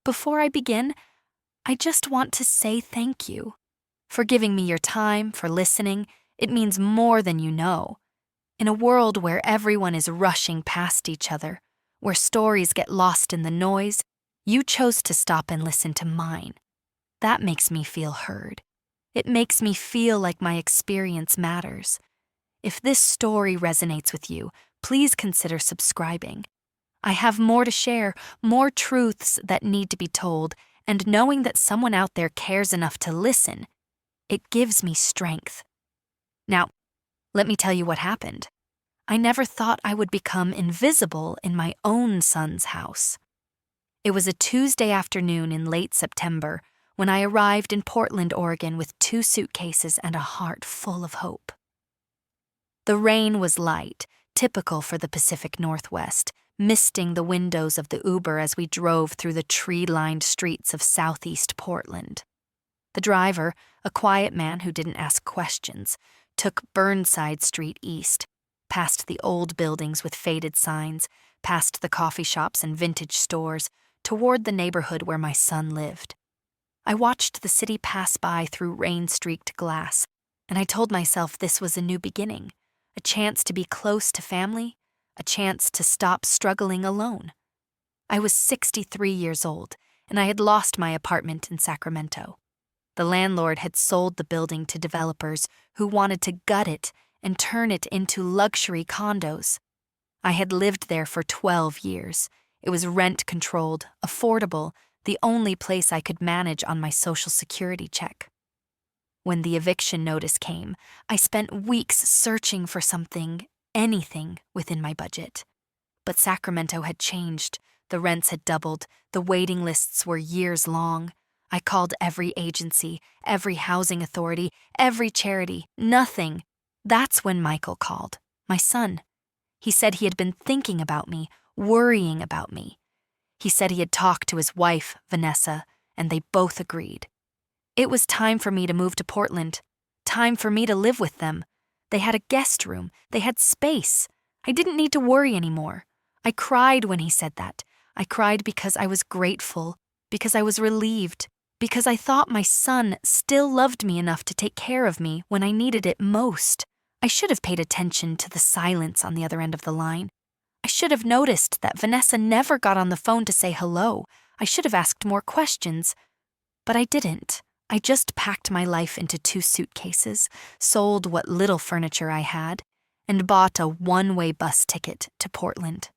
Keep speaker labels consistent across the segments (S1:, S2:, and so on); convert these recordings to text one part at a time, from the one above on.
S1: Before I begin, I just want to say thank you for giving me your time, for listening. It means more than you know. In a world where everyone is rushing past each other, where stories get lost in the noise, you chose to stop and listen to mine. That makes me feel heard. It makes me feel like my experience matters. If this story resonates with you, please consider subscribing. I have more to share, more truths that need to be told, and knowing that someone out there cares enough to listen, it gives me strength. Now, let me tell you what happened. I never thought I would become invisible in my own son's house. It was a Tuesday afternoon in late September when I arrived in Portland, Oregon with 2 suitcases and a heart full of hope. The rain was light, typical for the Pacific Northwest, misting the windows of the Uber as we drove through the tree-lined streets of southeast Portland. The driver, a quiet man who didn't ask questions, took Burnside Street east, past the old buildings with faded signs, past the coffee shops and vintage stores, toward the neighborhood where my son lived. I watched the city pass by through rain-streaked glass, and I told myself this was a new beginning, a chance to be close to family, a chance to stop struggling alone. I was 63 years old, and I had lost my apartment in Sacramento. The landlord had sold the building to developers who wanted to gut it and turn it into luxury condos. I had lived there for 12 years. It was rent-controlled, affordable, the only place I could manage on my Social Security check. When the eviction notice came, I spent weeks searching for something, anything within my budget. But Sacramento had changed. The rents had doubled. The waiting lists were years long. I called every agency, every housing authority, every charity. Nothing. That's when Michael called, my son. He said he had been thinking about me, worrying about me. He said he had talked to his wife, Vanessa, and they both agreed. It was time for me to move to Portland, time for me to live with them. They had a guest room, they had space. I didn't need to worry anymore. I cried when he said that. I cried because I was grateful, because I was relieved, because I thought my son still loved me enough to take care of me when I needed it most. I should have paid attention to the silence on the other end of the line. I should have noticed that Vanessa never got on the phone to say hello. I should have asked more questions. But I didn't. I just packed my life into 2 suitcases, sold what little furniture I had, and bought a one-way bus ticket to Portland.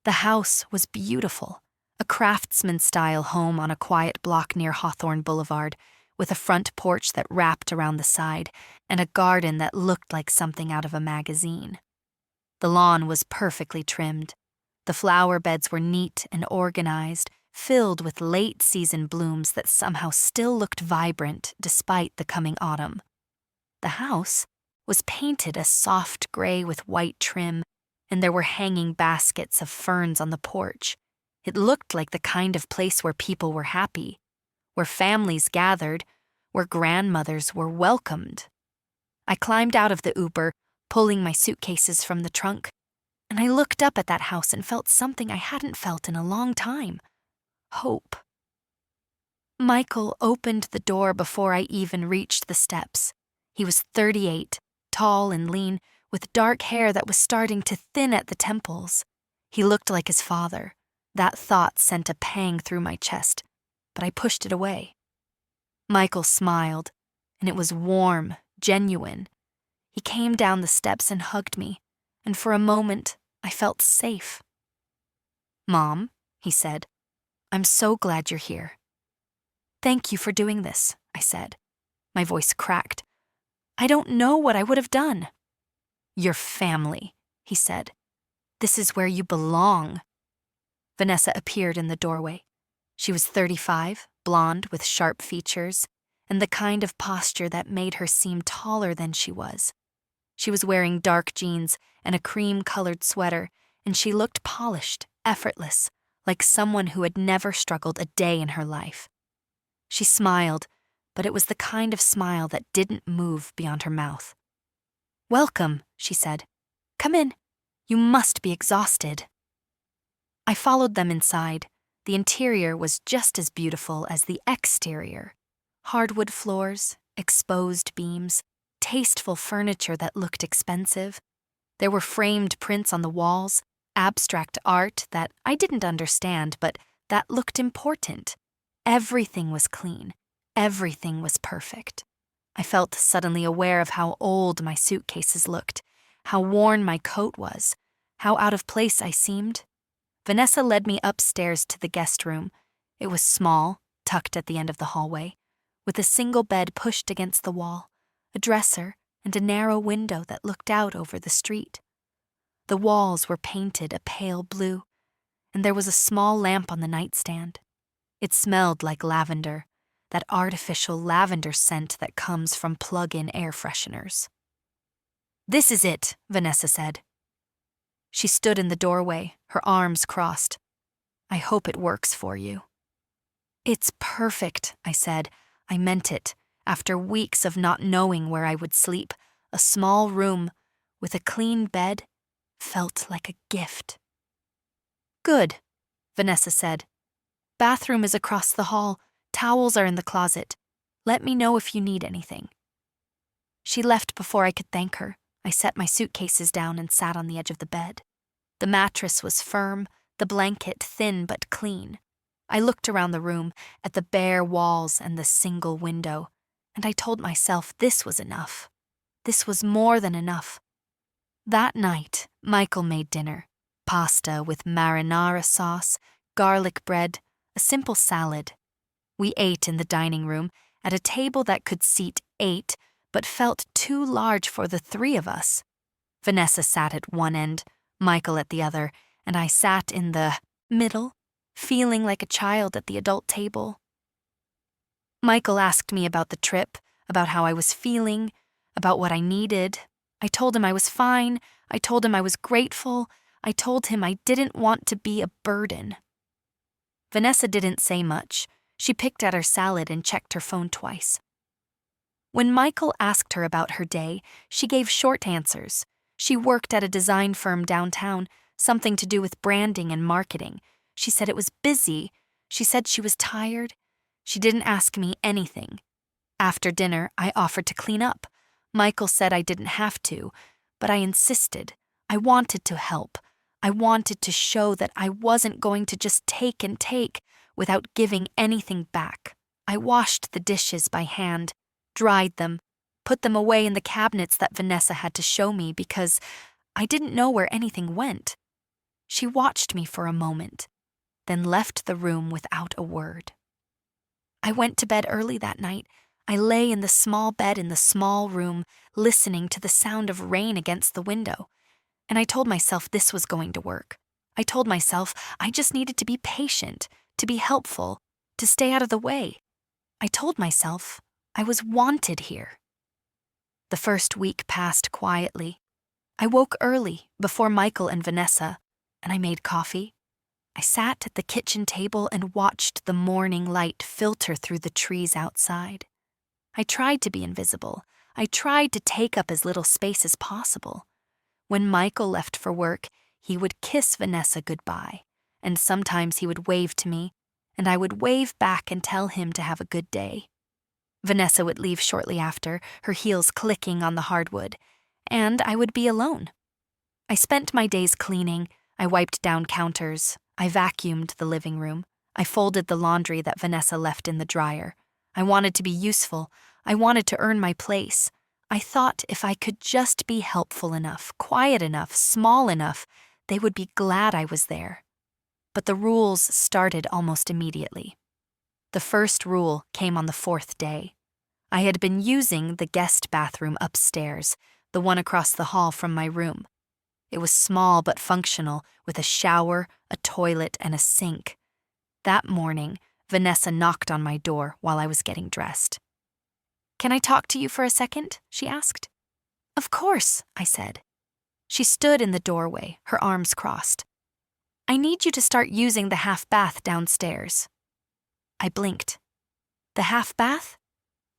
S1: The house was beautiful, a craftsman-style home on a quiet block near Hawthorne Boulevard, with a front porch that wrapped around the side and a garden that looked like something out of a magazine. The lawn was perfectly trimmed. The flower beds were neat and organized, filled with late-season blooms that somehow still looked vibrant despite the coming autumn. The house was painted a soft gray with white trim, and there were hanging baskets of ferns on the porch. It looked like the kind of place where people were happy, where families gathered, where grandmothers were welcomed. I climbed out of the Uber, pulling my suitcases from the trunk, and I looked up at that house and felt something I hadn't felt in a long time. Hope. Michael opened the door before I even reached the steps. He was 38, tall and lean, with dark hair that was starting to thin at the temples. He looked like his father. That thought sent a pang through my chest, but I pushed it away. Michael smiled, and it was warm, genuine. He came down the steps and hugged me, and for a moment, I felt safe. "Mom," he said, "I'm so glad you're here." "Thank you for doing this," I said. My voice cracked. "I don't know what I would have done." "Your family," he said. "This is where you belong." Vanessa appeared in the doorway. She was 35, blonde with sharp features, and the kind of posture that made her seem taller than she was. She was wearing dark jeans and a cream-colored sweater, and she looked polished, effortless, like someone who had never struggled a day in her life. She smiled, but it was the kind of smile that didn't move beyond her mouth. "Welcome," she said. "Come in. You must be exhausted." I followed them inside. The interior was just as beautiful as the exterior. Hardwood floors, exposed beams, tasteful furniture that looked expensive. There were framed prints on the walls, abstract art that I didn't understand, but that looked important. Everything was clean. Everything was perfect. I felt suddenly aware of how old my suitcases looked, how worn my coat was, how out of place I seemed. Vanessa led me upstairs to the guest room. It was small, tucked at the end of the hallway, with a single bed pushed against the wall, a dresser, and a narrow window that looked out over the street. The walls were painted a pale blue, and there was a small lamp on the nightstand. It smelled like lavender, that artificial lavender scent that comes from plug-in air fresheners. "This is it," Vanessa said. She stood in the doorway, her arms crossed. "I hope it works for you." "It's perfect," I said. I meant it. After weeks of not knowing where I would sleep, a small room with a clean bed felt like a gift. "Good," Vanessa said. "Bathroom is across the hall. Towels are in the closet. Let me know if you need anything." She left before I could thank her. I set my suitcases down and sat on the edge of the bed. The mattress was firm, the blanket thin but clean. I looked around the room, at the bare walls and the single window, and I told myself this was enough. This was more than enough. That night, Michael made dinner. Pasta with marinara sauce, garlic bread, a simple salad. We ate in the dining room, at a table that could seat 8, but felt too large for the 3 of us. Vanessa sat at one end, Michael at the other, and I sat in the middle, feeling like a child at the adult table. Michael asked me about the trip, about how I was feeling, about what I needed. I told him I was fine. I told him I was grateful. I told him I didn't want to be a burden. Vanessa didn't say much. She picked at her salad and checked her phone twice. When Michael asked her about her day, she gave short answers. She worked at a design firm downtown, something to do with branding and marketing. She said it was busy. She said she was tired. She didn't ask me anything. After dinner, I offered to clean up. Michael said I didn't have to, but I insisted. I wanted to help. I wanted to show that I wasn't going to just take and take without giving anything back. I washed the dishes by hand, dried them, put them away in the cabinets that Vanessa had to show me because I didn't know where anything went. She watched me for a moment, then left the room without a word. I went to bed early that night. I lay in the small bed in the small room, listening to the sound of rain against the window. And I told myself this was going to work. I told myself I just needed to be patient, to be helpful, to stay out of the way. I told myself I was wanted here. The first week passed quietly. I woke early, before Michael and Vanessa, and I made coffee. I sat at the kitchen table and watched the morning light filter through the trees outside. I tried to be invisible. I tried to take up as little space as possible. When Michael left for work, he would kiss Vanessa goodbye, and sometimes he would wave to me, and I would wave back and tell him to have a good day. Vanessa would leave shortly after, her heels clicking on the hardwood, and I would be alone. I spent my days cleaning. I wiped down counters. I vacuumed the living room. I folded the laundry that Vanessa left in the dryer. I wanted to be useful. I wanted to earn my place. I thought if I could just be helpful enough, quiet enough, small enough, they would be glad I was there. But the rules started almost immediately. The first rule came on the 4th day. I had been using the guest bathroom upstairs, the one across the hall from my room. It was small but functional, with a shower, a toilet, and a sink. That morning, Vanessa knocked on my door while I was getting dressed. "Can I talk to you for a second?" she asked. "Of course," I said. She stood in the doorway, her arms crossed. "I need you to start using the half bath downstairs." I blinked. "The half bath?"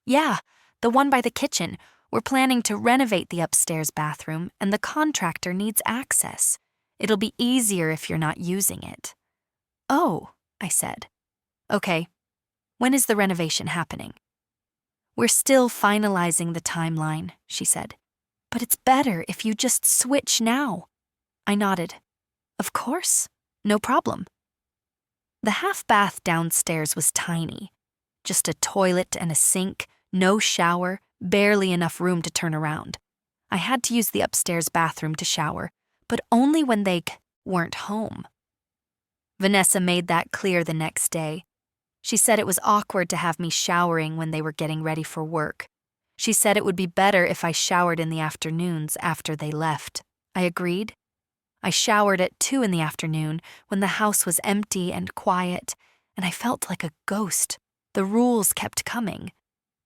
S1: "Yeah, the one by the kitchen. We're planning to renovate the upstairs bathroom, and the contractor needs access. It'll be easier if you're not using it." "Oh," I said. Okay, when is the renovation happening? We're still finalizing the timeline, she said. But it's better if you just switch now. I nodded. Of course, no problem. The half bath downstairs was tiny. Just a toilet and a sink, no shower, barely enough room to turn around. I had to use the upstairs bathroom to shower, but only when they weren't home. Vanessa made that clear the next day. She said it was awkward to have me showering when they were getting ready for work. She said it would be better if I showered in the afternoons after they left. I agreed. I showered at 2 in the afternoon when the house was empty and quiet, and I felt like a ghost. The rules kept coming.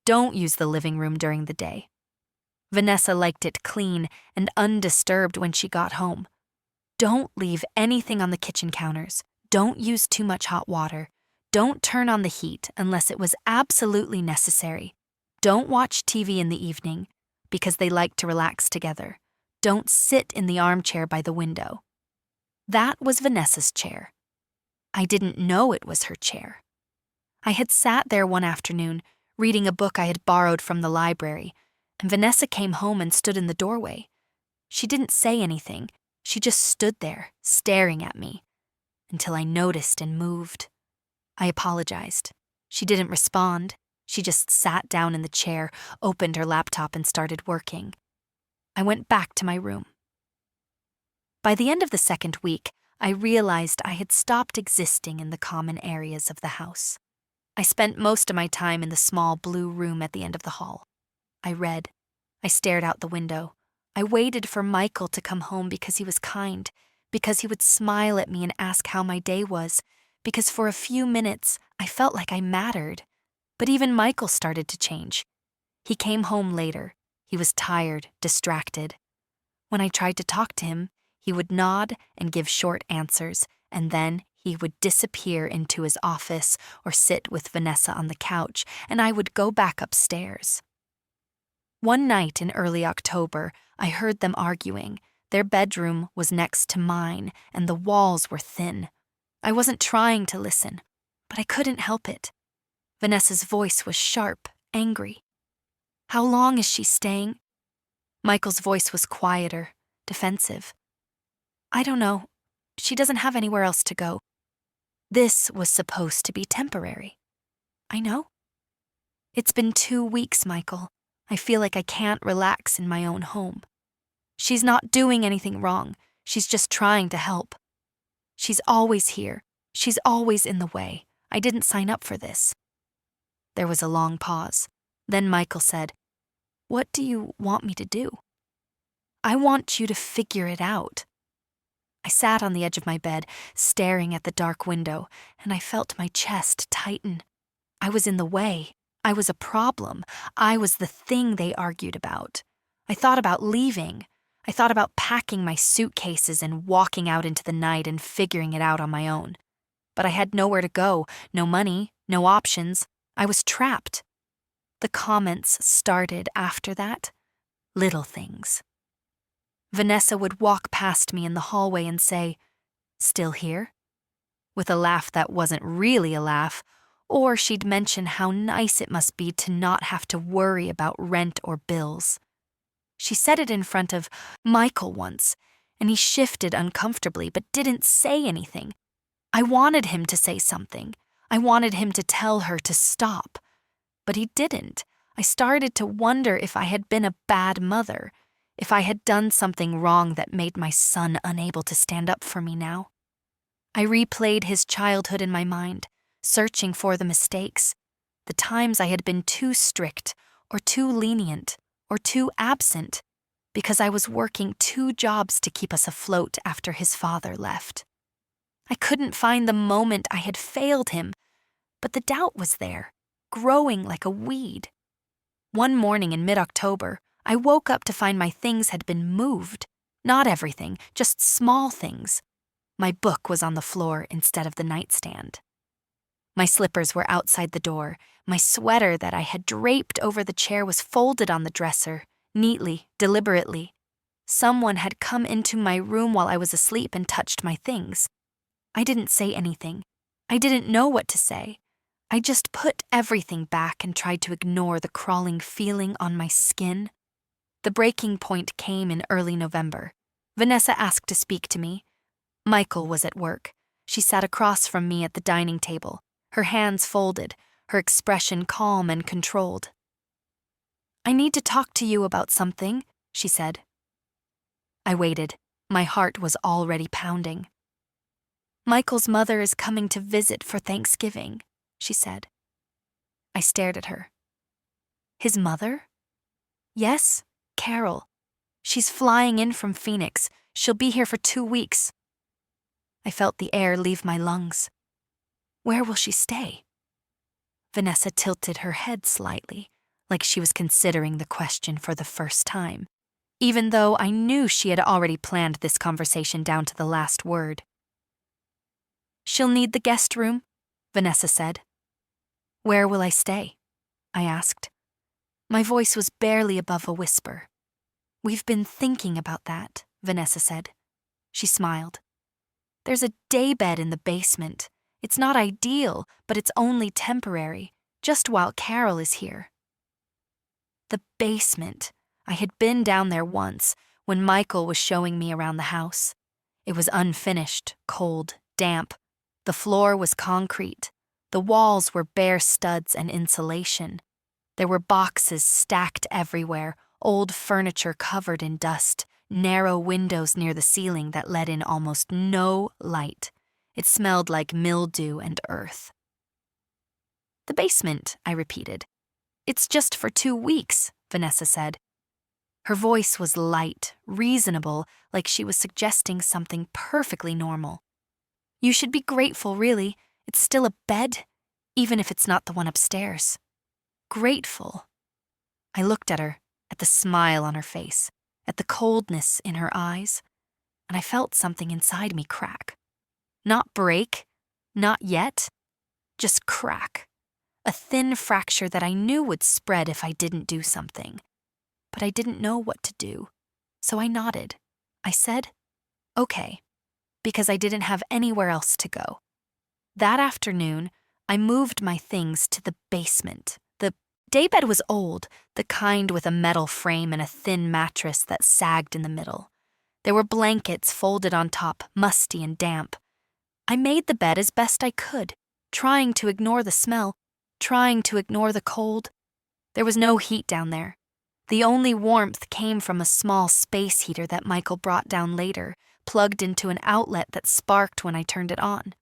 S1: Don't use the living room during the day. Vanessa liked it clean and undisturbed when she got home. Don't leave anything on the kitchen counters. Don't use too much hot water. Don't turn on the heat unless it was absolutely necessary. Don't watch TV in the evening because they like to relax together. Don't sit in the armchair by the window. That was Vanessa's chair. I didn't know it was her chair. I had sat there one afternoon, reading a book I had borrowed from the library, and Vanessa came home and stood in the doorway. She didn't say anything. She just stood there, staring at me, until I noticed and moved. I apologized. She didn't respond. She just sat down in the chair, opened her laptop, and started working. I went back to my room. By the end of the second week, I realized I had stopped existing in the common areas of the house. I spent most of my time in the small blue room at the end of the hall. I read. I stared out the window. I waited for Michael to come home because he was kind, because he would smile at me and ask how my day was, because for a few minutes I felt like I mattered. But even Michael started to change. He came home later. He was tired, distracted. When I tried to talk to him, he would nod and give short answers, and then he would disappear into his office or sit with Vanessa on the couch, and I would go back upstairs. One night in early October, I heard them arguing. Their bedroom was next to mine, and the walls were thin. I wasn't trying to listen, but I couldn't help it. Vanessa's voice was sharp, angry. How long is she staying? Michael's voice was quieter, defensive. I don't know. She doesn't have anywhere else to go. This was supposed to be temporary. I know. It's been 2 weeks, Michael. I feel like I can't relax in my own home. She's not doing anything wrong. She's just trying to help. She's always here. She's always in the way. I didn't sign up for this. There was a long pause. Then Michael said, "What do you want me to do?" "I want you to figure it out." I sat on the edge of my bed, staring at the dark window, and I felt my chest tighten. I was in the way. I was a problem. I was the thing they argued about. I thought about leaving. I thought about packing my suitcases and walking out into the night and figuring it out on my own. But I had nowhere to go, no money, no options. I was trapped. The comments started after that. Little things. Vanessa would walk past me in the hallway and say, "Still here?" with a laugh that wasn't really a laugh, or she'd mention how nice it must be to not have to worry about rent or bills. She said it in front of Michael once, and he shifted uncomfortably but didn't say anything. I wanted him to say something. I wanted him to tell her to stop. But he didn't. I started to wonder if I had been a bad mother, if I had done something wrong that made my son unable to stand up for me now. I replayed his childhood in my mind, searching for the mistakes, the times I had been too strict or too lenient or too absent because I was working 2 jobs to keep us afloat after his father left. I couldn't find the moment I had failed him, but the doubt was there, growing like a weed. One morning in mid-October, I woke up to find my things had been moved. Not everything, just small things. My book was on the floor instead of the nightstand. My slippers were outside the door. My sweater that I had draped over the chair was folded on the dresser, neatly, deliberately. Someone had come into my room while I was asleep and touched my things. I didn't say anything. I didn't know what to say. I just put everything back and tried to ignore the crawling feeling on my skin. The breaking point came in early November. Vanessa asked to speak to me. Michael was at work. She sat across from me at the dining table, her hands folded, her expression calm and controlled. "I need to talk to you about something," she said. I waited. My heart was already pounding. "Michael's mother is coming to visit for Thanksgiving," she said. I stared at her. "His mother?" "Yes, Carol. She's flying in from Phoenix. She'll be here for 2 weeks." I felt the air leave my lungs. "Where will she stay?" Vanessa tilted her head slightly, like she was considering the question for the first time, even though I knew she had already planned this conversation down to the last word. "She'll need the guest room," Vanessa said. "Where will I stay?" I asked. My voice was barely above a whisper. "We've been thinking about that," Vanessa said. She smiled. "There's a daybed in the basement. It's not ideal, but it's only temporary, just while Carol is here." The basement. I had been down there once, when Michael was showing me around the house. It was unfinished, cold, damp. The floor was concrete. The walls were bare studs and insulation. There were boxes stacked everywhere, old furniture covered in dust, narrow windows near the ceiling that let in almost no light. It smelled like mildew and earth. "The basement," I repeated. "It's just for 2 weeks," Vanessa said. Her voice was light, reasonable, like she was suggesting something perfectly normal. "You should be grateful, really. It's still a bed, even if it's not the one upstairs." Grateful. I looked at her, at the smile on her face, at the coldness in her eyes, and I felt something inside me crack. Not break, not yet, just crack. A thin fracture that I knew would spread if I didn't do something. But I didn't know what to do, so I nodded. I said, "Okay," because I didn't have anywhere else to go. That afternoon, I moved my things to the basement. The daybed was old, the kind with a metal frame and a thin mattress that sagged in the middle. There were blankets folded on top, musty and damp. I made the bed as best I could, trying to ignore the smell, trying to ignore the cold. There was no heat down there. The only warmth came from a small space heater that Michael brought down later, plugged into an outlet that sparked when I turned it on.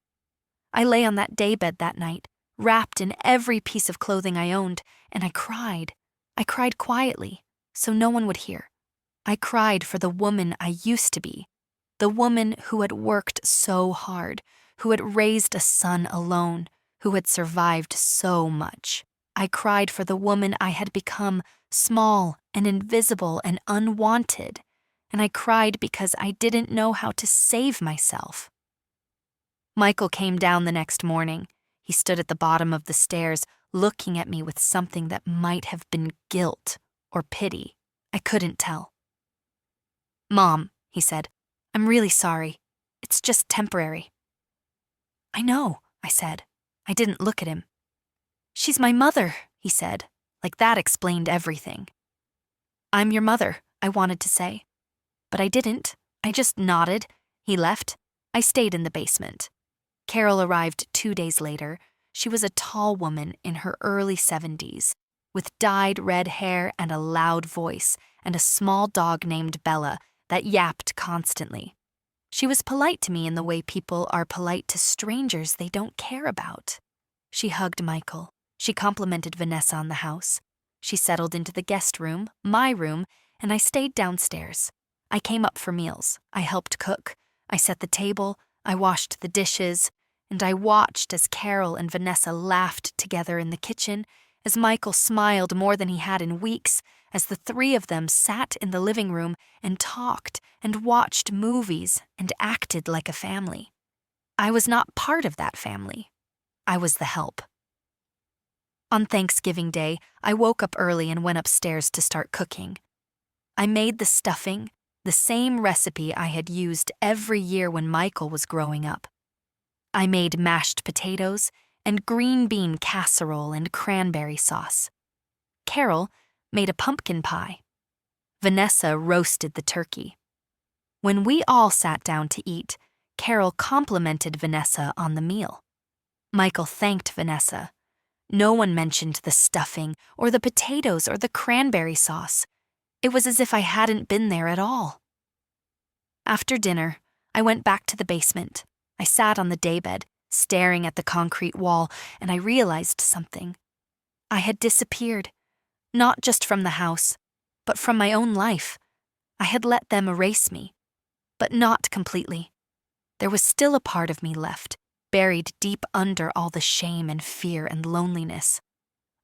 S1: I lay on that daybed that night, wrapped in every piece of clothing I owned, and I cried. I cried quietly, so no one would hear. I cried for the woman I used to be, the woman who had worked so hard, who had raised a son alone, who had survived so much. I cried for the woman I had become, small and invisible and unwanted, and I cried because I didn't know how to save myself. Michael came down the next morning. He stood at the bottom of the stairs, looking at me with something that might have been guilt or pity. I couldn't tell. "Mom," he said, "I'm really sorry. It's just temporary." "I know," I said. I didn't look at him. "She's my mother," he said, like that explained everything. "I'm your mother," I wanted to say. But I didn't. I just nodded. He left. I stayed in the basement. Carol arrived 2 days later. She was a tall woman in her early 70s, with dyed red hair and a loud voice, and a small dog named Bella that yapped constantly. She was polite to me in the way people are polite to strangers they don't care about. She hugged Michael. She complimented Vanessa on the house. She settled into the guest room, my room, and I stayed downstairs. I came up for meals. I helped cook. I set the table. I washed the dishes. And I watched as Carol and Vanessa laughed together in the kitchen, as Michael smiled more than he had in weeks, as the 3 of them sat in the living room and talked and watched movies and acted like a family. I was not part of that family. I was the help. On Thanksgiving Day, I woke up early and went upstairs to start cooking. I made the stuffing, the same recipe I had used every year when Michael was growing up. I made mashed potatoes and green bean casserole and cranberry sauce. Carol made a pumpkin pie. Vanessa roasted the turkey. When we all sat down to eat, Carol complimented Vanessa on the meal. Michael thanked Vanessa. No one mentioned the stuffing or the potatoes or the cranberry sauce. It was as if I hadn't been there at all. After dinner, I went back to the basement. I sat on the daybed, staring at the concrete wall, and I realized something. I had disappeared, not just from the house, but from my own life. I had let them erase me, but not completely. There was still a part of me left, buried deep under all the shame and fear and loneliness.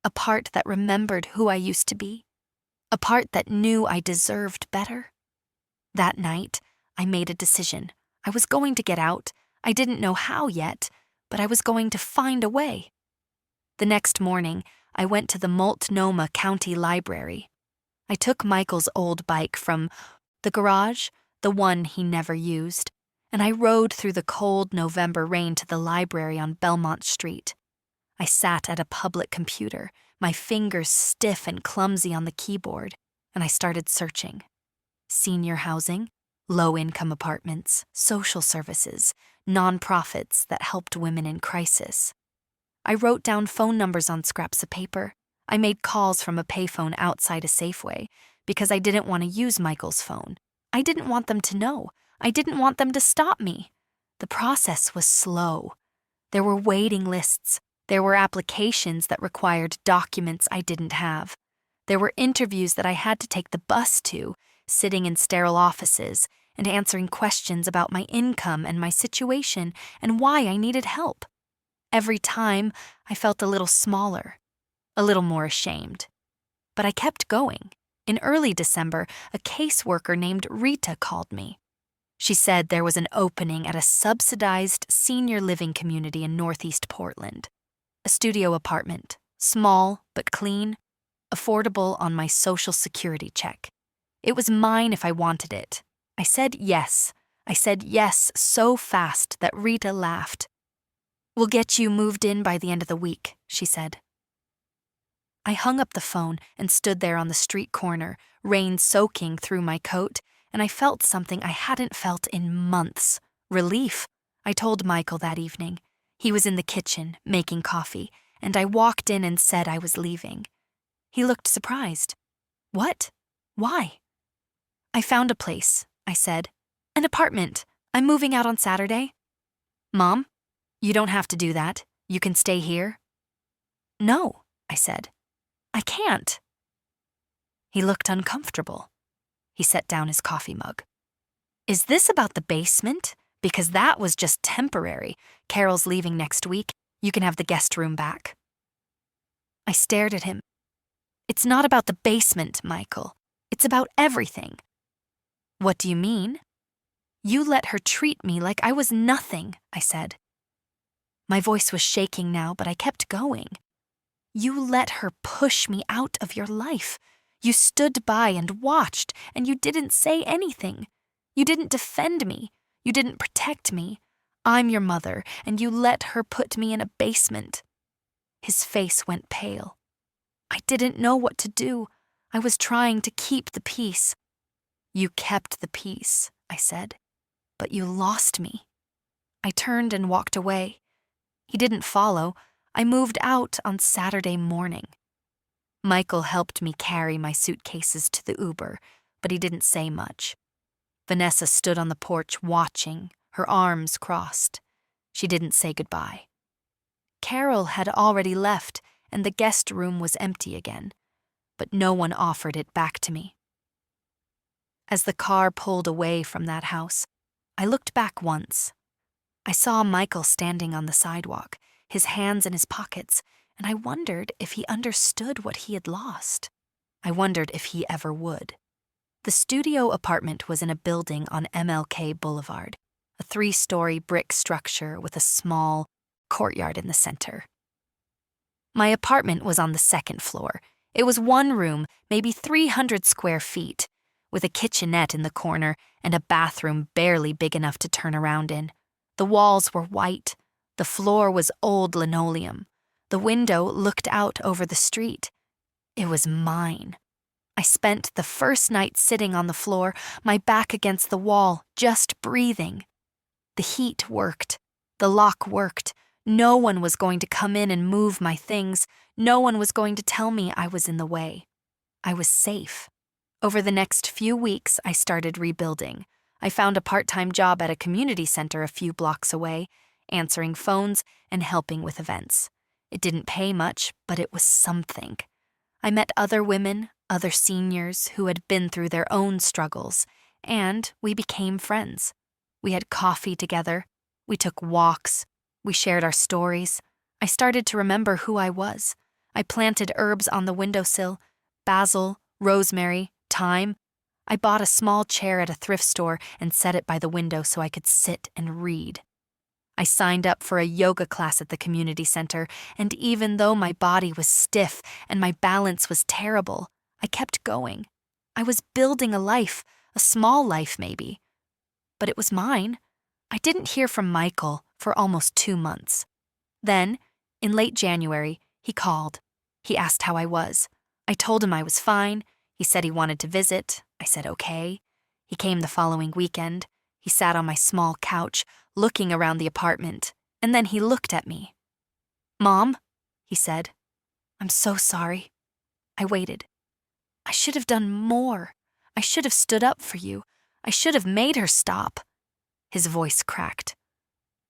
S1: A part that remembered who I used to be. A part that knew I deserved better. That night, I made a decision. I was going to get out. I didn't know how yet, but I was going to find a way. The next morning, I went to the Multnomah County Library. I took Michael's old bike from the garage, the one he never used, and I rode through the cold November rain to the library on Belmont Street. I sat at a public computer, my fingers stiff and clumsy on the keyboard, and I started searching. Senior housing, low-income apartments, social services, nonprofits that helped women in crisis. I wrote down phone numbers on scraps of paper. I made calls from a payphone outside a Safeway because I didn't want to use Michael's phone. I didn't want them to know. I didn't want them to stop me. The process was slow. There were waiting lists. There were applications that required documents I didn't have. There were interviews that I had to take the bus to, sitting in sterile offices and answering questions about my income and my situation and why I needed help. Every time, I felt a little smaller, a little more ashamed. But I kept going. In early December, a caseworker named Rita called me. She said there was an opening at a subsidized senior living community in Northeast Portland. A studio apartment, small but clean, affordable on my Social Security check. It was mine if I wanted it. I said yes. I said yes so fast that Rita laughed. "We'll get you moved in by the end of the week," she said. I hung up the phone and stood there on the street corner, rain soaking through my coat, and I felt something I hadn't felt in months. Relief. I told Michael that evening. He was in the kitchen, making coffee, and I walked in and said I was leaving. He looked surprised. "What? Why?" "I found a place," I said. "An apartment. I'm moving out on Saturday." "Mom, you don't have to do that. You can stay here." "No," I said. "I can't." He looked uncomfortable. He set down his coffee mug. "Is this about the basement? Because that was just temporary. Carol's leaving next week. You can have the guest room back." I stared at him. "It's not about the basement, Michael. It's about everything." "What do you mean?" "You let her treat me like I was nothing," I said. My voice was shaking now, but I kept going. "You let her push me out of your life. You stood by and watched, and you didn't say anything. You didn't defend me. You didn't protect me. I'm your mother, and you let her put me in a basement." His face went pale. I didn't know what to do. I was trying to keep the peace. "You kept the peace," I said, "but you lost me." I turned and walked away. He didn't follow. I moved out on Saturday morning. Michael helped me carry my suitcases to the Uber, but he didn't say much. Vanessa stood on the porch watching, her arms crossed. She didn't say goodbye. Carol had already left, and the guest room was empty again, but no one offered it back to me. As the car pulled away from that house, I looked back once. I saw Michael standing on the sidewalk, his hands in his pockets, and I wondered if he understood what he had lost. I wondered if he ever would. The studio apartment was in a building on MLK Boulevard, a 3-story brick structure with a small courtyard in the center. My apartment was on the 2nd floor. It was one room, maybe 300 square feet, with a kitchenette in the corner and a bathroom barely big enough to turn around in. The walls were white, The floor was old linoleum. The window looked out over the street. It was mine. I spent the first night sitting on the floor, my back against the wall, just breathing. The heat worked. The lock worked. No one was going to come in and move my things. No one was going to tell me I was in the way. I was safe. Over the next few weeks, I started rebuilding. I found a part-time job at a community center a few blocks away, answering phones and helping with events. It didn't pay much, but it was something. I met other women, other seniors who had been through their own struggles, and we became friends. We had coffee together. We took walks. We shared our stories. I started to remember who I was. I planted herbs on the windowsill, basil, rosemary, thyme. I bought a small chair at a thrift store and set it by the window so I could sit and read. I signed up for a yoga class at the community center, and even though my body was stiff and my balance was terrible, I kept going. I was building a life, a small life maybe. But it was mine. I didn't hear from Michael for almost 2 months. Then, in late January, he called. He asked how I was. I told him I was fine. He said he wanted to visit. I said okay. He came the following weekend. He sat on my small couch, looking around the apartment, and then he looked at me. "Mom," he said, "I'm so sorry." I waited. I should have done more. I should have stood up for you. I should have made her stop. His voice cracked.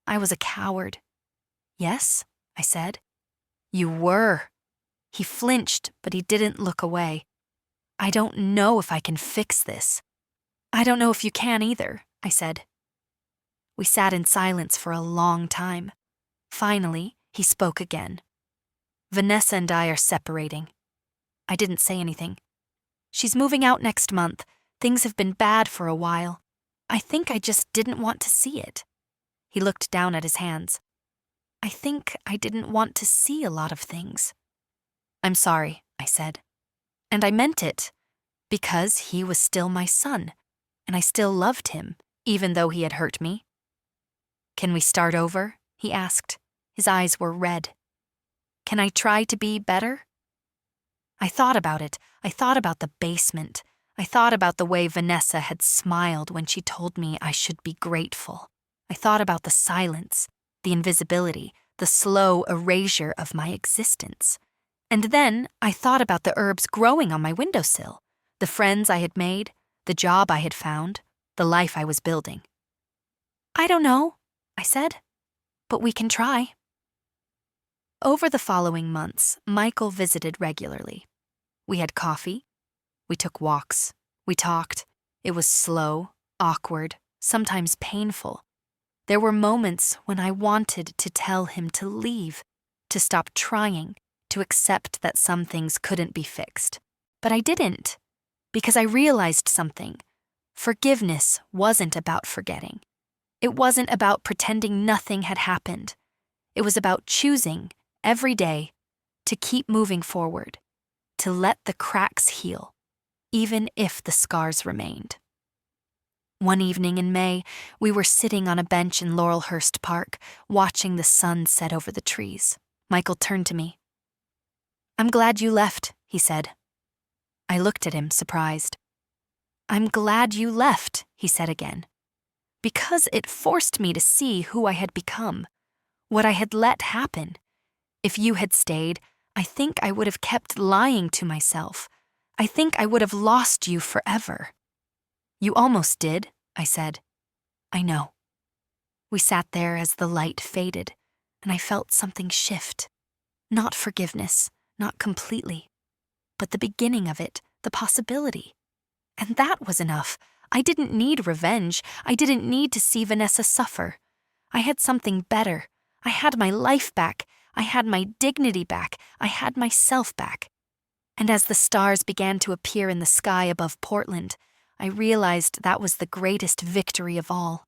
S1: I was a coward. "Yes," I said. "You were." He flinched, but he didn't look away. "I don't know if I can fix this." "I don't know if you can either," I said. We sat in silence for a long time. Finally, he spoke again. "Vanessa and I are separating." I didn't say anything. "She's moving out next month. Things have been bad for a while. I think I just didn't want to see it." He looked down at his hands. "I think I didn't want to see a lot of things." "I'm sorry," I said. And I meant it, because he was still my son, and I still loved him, even though he had hurt me. "Can we start over?" he asked. His eyes were red. "Can I try to be better?" I thought about it. I thought about the basement. I thought about the way Vanessa had smiled when she told me I should be grateful. I thought about the silence, the invisibility, the slow erasure of my existence. And then I thought about the herbs growing on my windowsill, the friends I had made, the job I had found, the life I was building. "I don't know," I said, "but we can try." Over the following months, Michael visited regularly. We had coffee. We took walks. We talked. It was slow, awkward, sometimes painful. There were moments when I wanted to tell him to leave, to stop trying, to accept that some things couldn't be fixed. But I didn't, because I realized something. Forgiveness wasn't about forgetting. It wasn't about pretending nothing had happened. It was about choosing, every day, to keep moving forward, to let the cracks heal, even if the scars remained. One evening in May, we were sitting on a bench in Laurelhurst Park, watching the sun set over the trees. Michael turned to me. "I'm glad you left," he said. I looked at him, surprised. "I'm glad you left," he said again, "because it forced me to see who I had become, what I had let happen. If you had stayed, I think I would have kept lying to myself. I think I would have lost you forever." "You almost did," I said. "I know." We sat there as the light faded, and I felt something shift. Not forgiveness, not completely, but the beginning of it, the possibility. And that was enough. I didn't need revenge. I didn't need to see Vanessa suffer. I had something better. I had my life back. I had my dignity back. I had myself back. And as the stars began to appear in the sky above Portland, I realized that was the greatest victory of all.